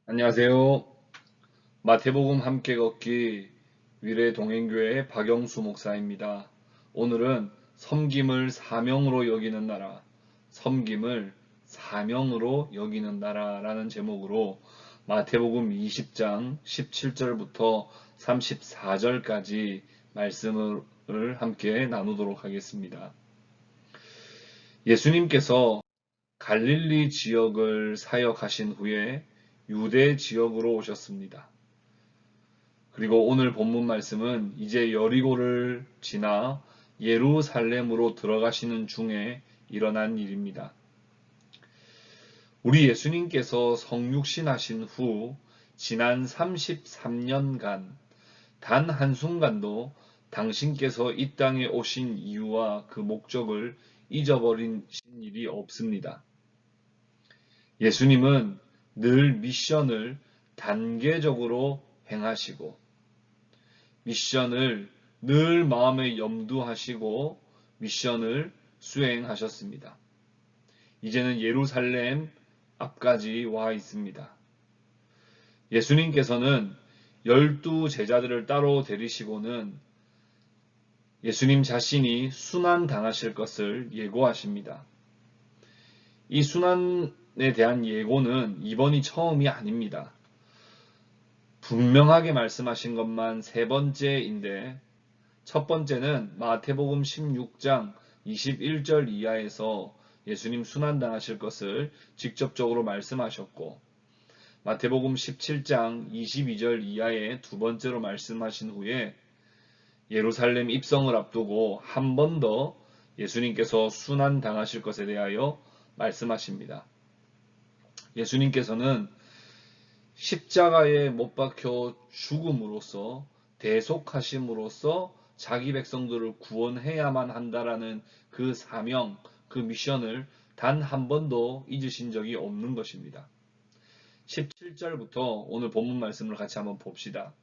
안녕하세요. 마태복음 함께 걷기 위례 동행교회 박영수 목사입니다. 오늘은 섬김을 사명으로 여기는 나라, 섬김을 사명으로 여기는 나라라는 제목으로 마태복음 20장 17절부터 34절까지 말씀을 함께 나누도록 하겠습니다. 예수님께서 갈릴리 지역을 사역하신 후에 유대 지역으로 오셨습니다. 그리고 오늘 본문 말씀은 이제 여리고를 지나 예루살렘으로 들어가시는 중에 일어난 일입니다. 우리 예수님께서 성육신 하신 후 지난 33년간 단 한순간도 당신께서 이 땅에 오신 이유와 그 목적을 잊어버린 일이 없습니다. 예수님은 늘 미션을 단계적으로 행하시고 미션을 늘 마음에 염두하시고 미션을 수행하셨습니다. 이제는 예루살렘 앞까지 와 있습니다. 예수님께서는 12 제자들을 따로 데리시고는 예수님 자신이 순환당하실 것을 예고하십니다. 이 순환에 대한 예고는 이번이 처음이 아닙니다. 분명하게 말씀하신 것만 세 번째인데, 첫 번째는 마태복음 16장 21절 이하에서 예수님 순환당하실 것을 직접적으로 말씀하셨고, 마태복음 17장 22절 이하에 두 번째로 말씀하신 후에 예루살렘 입성을 앞두고 한 번 더 예수님께서 순환당하실 것에 대하여 말씀하십니다. 예수님께서는 십자가에 못 박혀 죽음으로써 대속하심으로써 자기 백성들을 구원해야만 한다라는 그 사명, 그 미션을 단 한 번도 잊으신 적이 없는 것입니다. 17절부터 오늘 본문 말씀을 같이 한번 봅시다.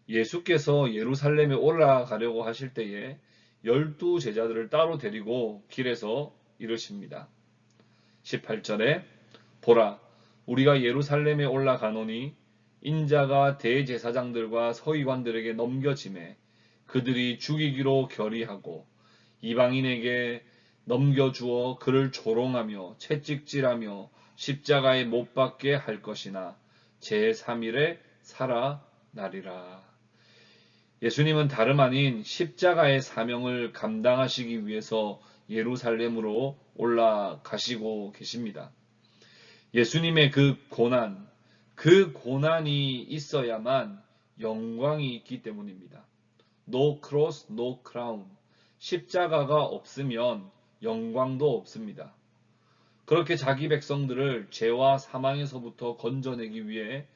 예수께서 예루살렘에 올라가려고 하실 때에 12 제자들을 따로 데리고 길에서 이르십니다. 18절에 보라, 우리가 예루살렘에 올라가노니 인자가 대제사장들과 서기관들에게 넘겨지매 그들이 죽이기로 결의하고 이방인에게 넘겨주어 그를 조롱하며 채찍질하며 십자가에 못 박게 할 것이나 제3일에 살아나리라. 예수님은 다름 아닌 십자가의 사명을 감당하시기 위해서 예루살렘으로 올라가시고 계십니다. 예수님의 그 고난이 있어야만 영광이 있기 때문입니다. No cross, no crown. 십자가가 없으면 영광도 없습니다. 그렇게 자기 백성들을 죄와 사망에서부터 건져내기 위해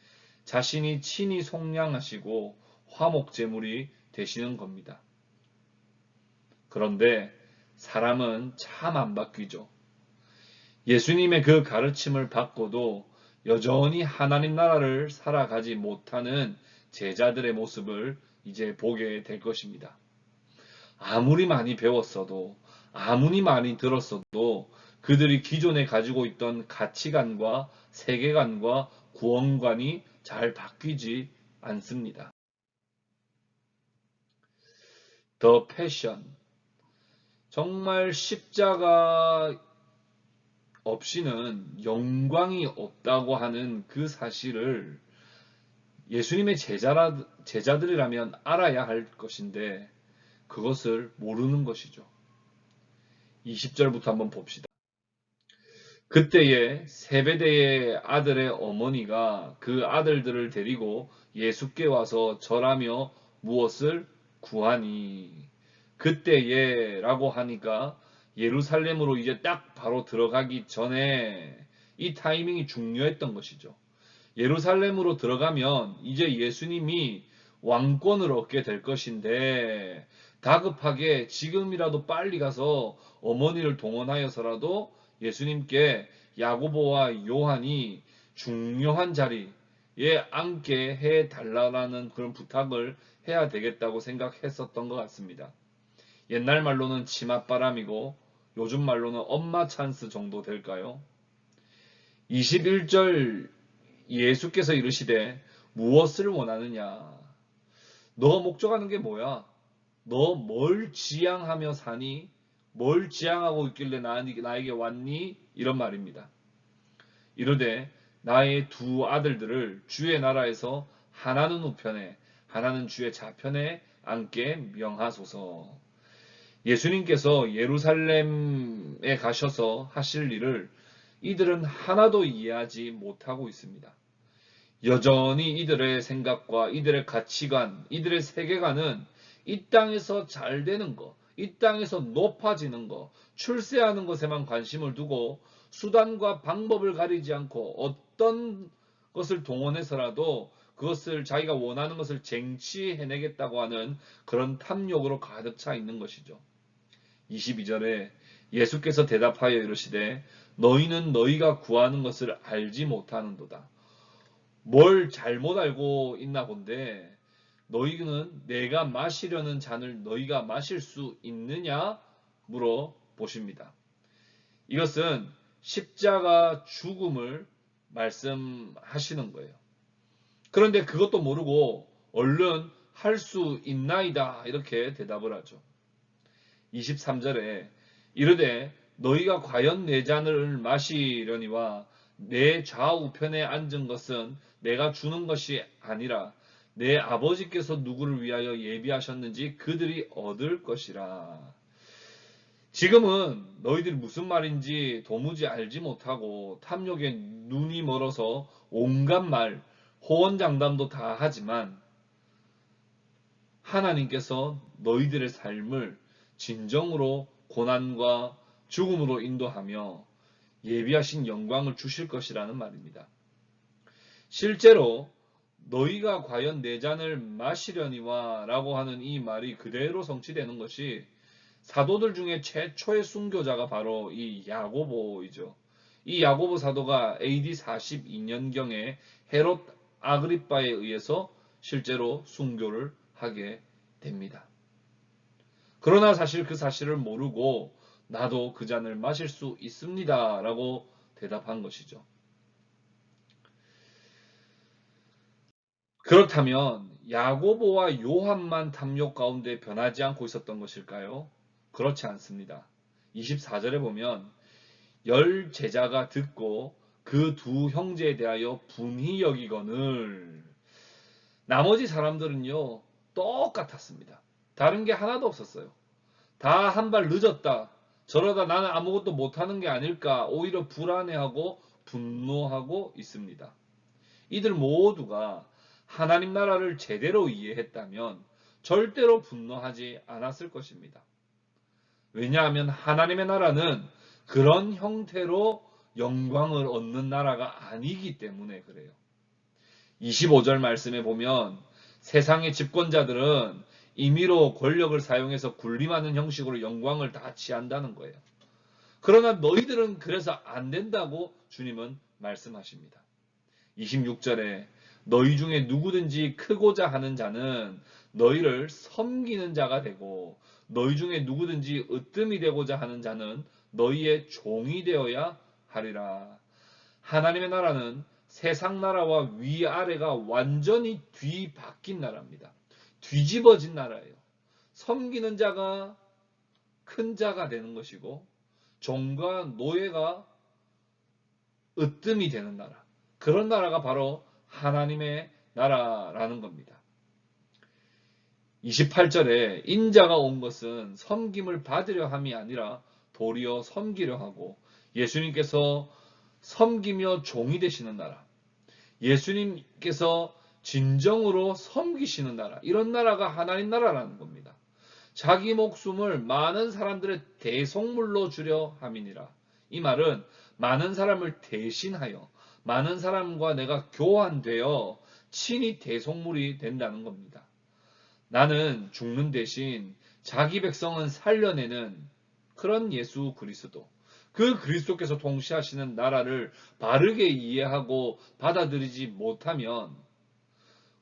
자신이 친히 속량하시고 화목제물이 되시는 겁니다. 그런데 사람은 참 안 바뀌죠. 예수님의 그 가르침을 받고도 여전히 하나님 나라를 살아가지 못하는 제자들의 모습을 이제 보게 될 것입니다. 아무리 많이 배웠어도, 아무리 많이 들었어도 그들이 기존에 가지고 있던 가치관과 세계관과 구원관이 잘 바뀌지 않습니다. 더 패션. 정말 십자가 없이는 영광이 없다고 하는 그 사실을 예수님의 제자들이라면 알아야 할 것인데 그것을 모르는 것이죠. 20절부터 한번 봅시다. 그때에 세베대의 아들의 어머니가 그 아들들을 데리고 예수께 와서 절하며 무엇을 구하니. 그때에 라고 하니까 예루살렘으로 이제 딱 바로 들어가기 전에 이 타이밍이 중요했던 것이죠. 예루살렘으로 들어가면 이제 예수님이 왕권을 얻게 될 것인데 다급하게 지금이라도 빨리 가서 어머니를 동원하여서라도 예수님께 야고보와 요한이 중요한 자리에 앉게 해달라는 그런 부탁을 해야 되겠다고 생각했었던 것 같습니다. 옛날 말로는 치맛바람이고 요즘 말로는 엄마 찬스 정도 될까요? 21절 예수께서 이르시되 무엇을 원하느냐? 너 목적하는 게 뭐야? 너 뭘 지향하며 사니? 뭘 지향하고 있길래 나에게 왔니? 이런 말입니다. 이르되 나의 두 아들들을 주의 나라에서 하나는 우편에 하나는 주의 좌편에 앉게 명하소서. 예수님께서 예루살렘에 가셔서 하실 일을 이들은 하나도 이해하지 못하고 있습니다. 여전히 이들의 생각과 이들의 가치관, 이들의 세계관은 이 땅에서 잘 되는 것, 이 땅에서 높아지는 것, 출세하는 것에만 관심을 두고 수단과 방법을 가리지 않고 어떤 것을 동원해서라도 그것을 자기가 원하는 것을 쟁취해내겠다고 하는 그런 탐욕으로 가득 차 있는 것이죠. 22절에 예수께서 대답하여 이르시되 너희는 너희가 구하는 것을 알지 못하는도다. 뭘 잘못 알고 있나 본데 너희는 내가 마시려는 잔을 너희가 마실 수 있느냐 물어보십니다. 이것은 십자가 죽음을 말씀하시는 거예요. 그런데 그것도 모르고 얼른 할 수 있나이다 이렇게 대답을 하죠. 23절에 이르되 너희가 과연 내 잔을 마시려니와 내 좌우편에 앉은 것은 내가 주는 것이 아니라 내 아버지께서 누구를 위하여 예비하셨는지 그들이 얻을 것이라. 지금은 너희들이 무슨 말인지 도무지 알지 못하고 탐욕에 눈이 멀어서 온갖 말, 호언장담도 다 하지만 하나님께서 너희들의 삶을 진정으로 고난과 죽음으로 인도하며 예비하신 영광을 주실 것이라는 말입니다. 실제로 너희가 과연 내 잔을 마시려니와 라고 하는 이 말이 그대로 성취되는 것이 사도들 중에 최초의 순교자가 바로 이 야고보이죠. 이 야고보 사도가 AD 42년경에 헤롯 아그리빠에 의해서 실제로 순교를 하게 됩니다. 그러나 사실 그 사실을 모르고 나도 그 잔을 마실 수 있습니다 라고 대답한 것이죠. 그렇다면 야고보와 요한만 탐욕 가운데 변하지 않고 있었던 것일까요? 그렇지 않습니다. 24절에 보면 열 제자가 듣고 그 두 형제에 대하여 분히 여기거늘 나머지 사람들은요 똑같았습니다. 다른 게 하나도 없었어요. 다 한 발 늦었다. 저러다 나는 아무것도 못하는 게 아닐까 오히려 불안해하고 분노하고 있습니다. 이들 모두가 하나님 나라를 제대로 이해했다면 절대로 분노하지 않았을 것입니다. 왜냐하면 하나님의 나라는 그런 형태로 영광을 얻는 나라가 아니기 때문에 그래요. 25절 말씀에 보면 세상의 집권자들은 임의로 권력을 사용해서 군림하는 형식으로 영광을 다 취한다는 거예요. 그러나 너희들은 그래서 안 된다고 주님은 말씀하십니다. 26절에 너희 중에 누구든지 크고자 하는 자는 너희를 섬기는 자가 되고 너희 중에 누구든지 으뜸이 되고자 하는 자는 너희의 종이 되어야 하리라. 하나님의 나라는 세상 나라와 위아래가 완전히 뒤바뀐 나라입니다. 뒤집어진 나라예요. 섬기는 자가 큰 자가 되는 것이고 종과 노예가 으뜸이 되는 나라. 그런 나라가 바로 하나님의 나라라는 겁니다. 28절에 인자가 온 것은 섬김을 받으려 함이 아니라 도리어 섬기려 하고 예수님께서 섬기며 종이 되시는 나라. 예수님께서 진정으로 섬기시는 나라. 이런 나라가 하나님 나라라는 겁니다. 자기 목숨을 많은 사람들의 대속물로 주려 함이니라. 이 말은 많은 사람을 대신하여 많은 사람과 내가 교환되어 친히 대속물이 된다는 겁니다. 나는 죽는 대신 자기 백성은 살려내는 그런 예수 그리스도. 그 그리스도께서 통치하시는 나라를 바르게 이해하고 받아들이지 못하면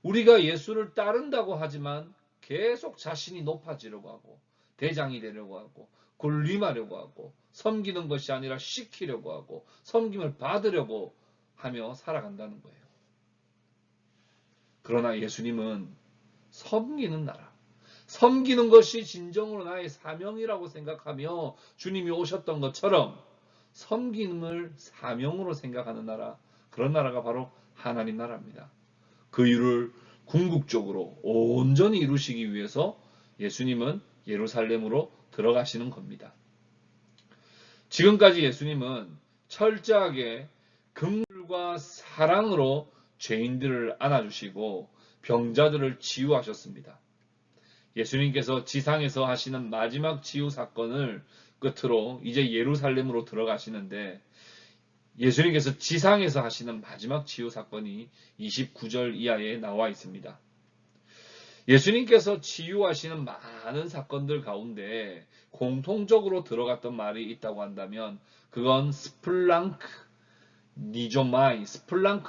우리가 예수를 따른다고 하지만 계속 자신이 높아지려고 하고 대장이 되려고 하고 군림하려고 하고 섬기는 것이 아니라 시키려고 하고 섬김을 받으려고 하며 살아간다는 거예요. 그러나 예수님은 섬기는 나라, 섬기는 것이 진정으로 나의 사명이라고 생각하며 주님이 오셨던 것처럼 섬김을 사명으로 생각하는 나라, 그런 나라가 바로 하나님 나라입니다. 그 일을 궁극적으로 온전히 이루시기 위해서 예수님은 예루살렘으로 들어가시는 겁니다. 지금까지 예수님은 철저하게 긍휼과 사랑으로 죄인들을 안아주시고 병자들을 치유하셨습니다. 예수님께서 지상에서 하시는 마지막 치유 사건을 끝으로 이제 예루살렘으로 들어가시는데, 예수님께서 지상에서 하시는 마지막 치유 사건이 29절 이하에 나와 있습니다. 예수님께서 치유하시는 많은 사건들 가운데 공통적으로 들어갔던 말이 있다고 한다면 그건 스플랑크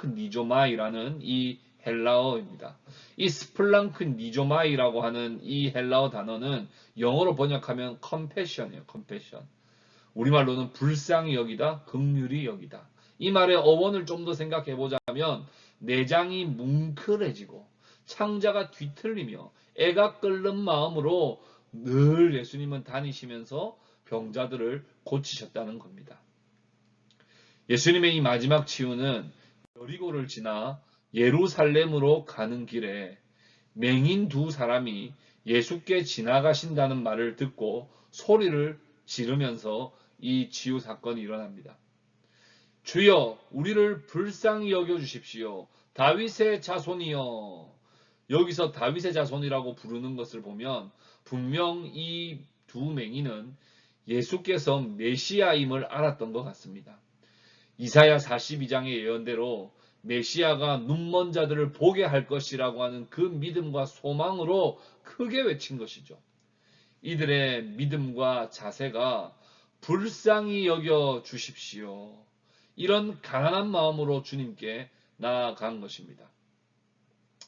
니조마이라는 이 헬라어입니다. 이 스플랑크 니조마이라고 하는 이 헬라어 단어는 영어로 번역하면 컴패션이에요. 컴패션. 우리말로는 불쌍히 여기다, 긍휼히 여기다. 이 말의 어원을 좀 더 생각해 보자면 내장이 뭉클해지고 창자가 뒤틀리며 애가 끓는 마음으로 늘 예수님은 다니시면서 병자들을 고치셨다는 겁니다. 예수님의 이 마지막 치유는 여리고를 지나 예루살렘으로 가는 길에 맹인 두 사람이 예수께 지나가신다는 말을 듣고 소리를 지르면서 이 치유 사건이 일어납니다. 주여, 우리를 불쌍히 여겨 주십시오. 다윗의 자손이여. 여기서 다윗의 자손이라고 부르는 것을 보면 분명 이 두 맹인은 예수께서 메시아임을 알았던 것 같습니다. 이사야 42장의 예언대로 메시아가 눈먼 자들을 보게 할 것이라고 하는 그 믿음과 소망으로 크게 외친 것이죠. 이들의 믿음과 자세가 불쌍히 여겨 주십시오. 이런 가난한 마음으로 주님께 나아간 것입니다.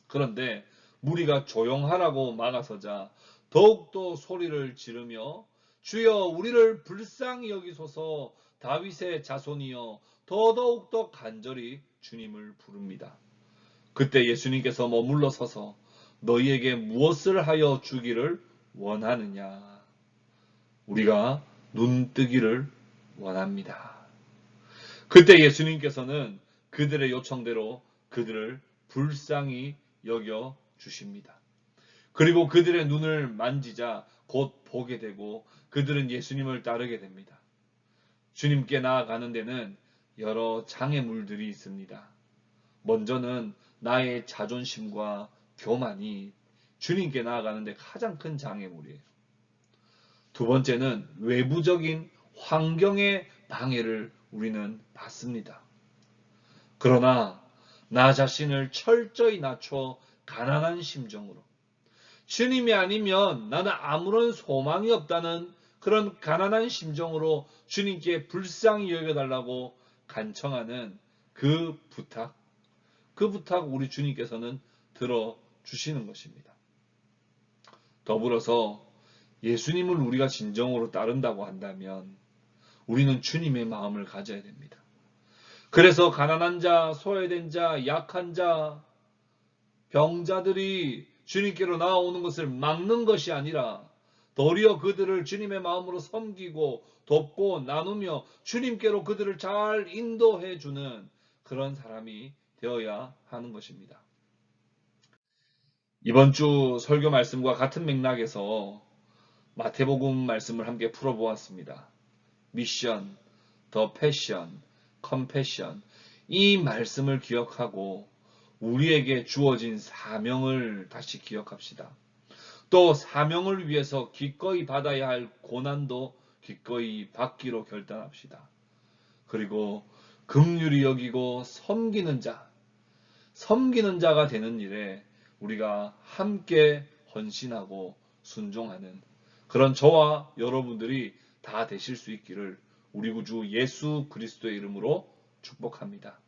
그런데 무리가 조용하라고 막아서자 더욱더 소리를 지르며 주여 우리를 불쌍히 여기소서, 다윗의 자손이여, 더더욱더 간절히 주님을 부릅니다. 그때 예수님께서 머물러 서서 너희에게 무엇을 하여 주기를 원하느냐? 우리가 눈 뜨기를 원합니다. 그때 예수님께서는 그들의 요청대로 그들을 불쌍히 여겨 주십니다. 그리고 그들의 눈을 만지자 곧 보게 되고 그들은 예수님을 따르게 됩니다. 주님께 나아가는 데는 여러 장애물들이 있습니다. 먼저는 나의 자존심과 교만이 주님께 나아가는 데 가장 큰 장애물이에요. 두 번째는 외부적인 환경의 방해를 우리는 받습니다. 그러나 나 자신을 철저히 낮춰 가난한 심정으로, 주님이 아니면 나는 아무런 소망이 없다는 그런 가난한 심정으로 주님께 불쌍히 여겨달라고 간청하는 그 부탁 우리 주님께서는 들어주시는 것입니다. 더불어서 예수님을 우리가 진정으로 따른다고 한다면 우리는 주님의 마음을 가져야 됩니다. 그래서 가난한 자, 소외된 자, 약한 자, 병자들이 주님께로 나아오는 것을 막는 것이 아니라 도리어 그들을 주님의 마음으로 섬기고 돕고 나누며 주님께로 그들을 잘 인도해 주는 그런 사람이 되어야 하는 것입니다. 이번 주 설교 말씀과 같은 맥락에서 마태복음 말씀을 함께 풀어보았습니다. 미션, 더 패션, 컴패션, 이 말씀을 기억하고 우리에게 주어진 사명을 다시 기억합시다. 또 사명을 위해서 기꺼이 받아야 할 고난도 기꺼이 받기로 결단합시다. 그리고 긍휼히 여기고 섬기는 자가 되는 일에 우리가 함께 헌신하고 순종하는 그런 저와 여러분들이 다 되실 수 있기를 우리 구주 예수 그리스도의 이름으로 축복합니다.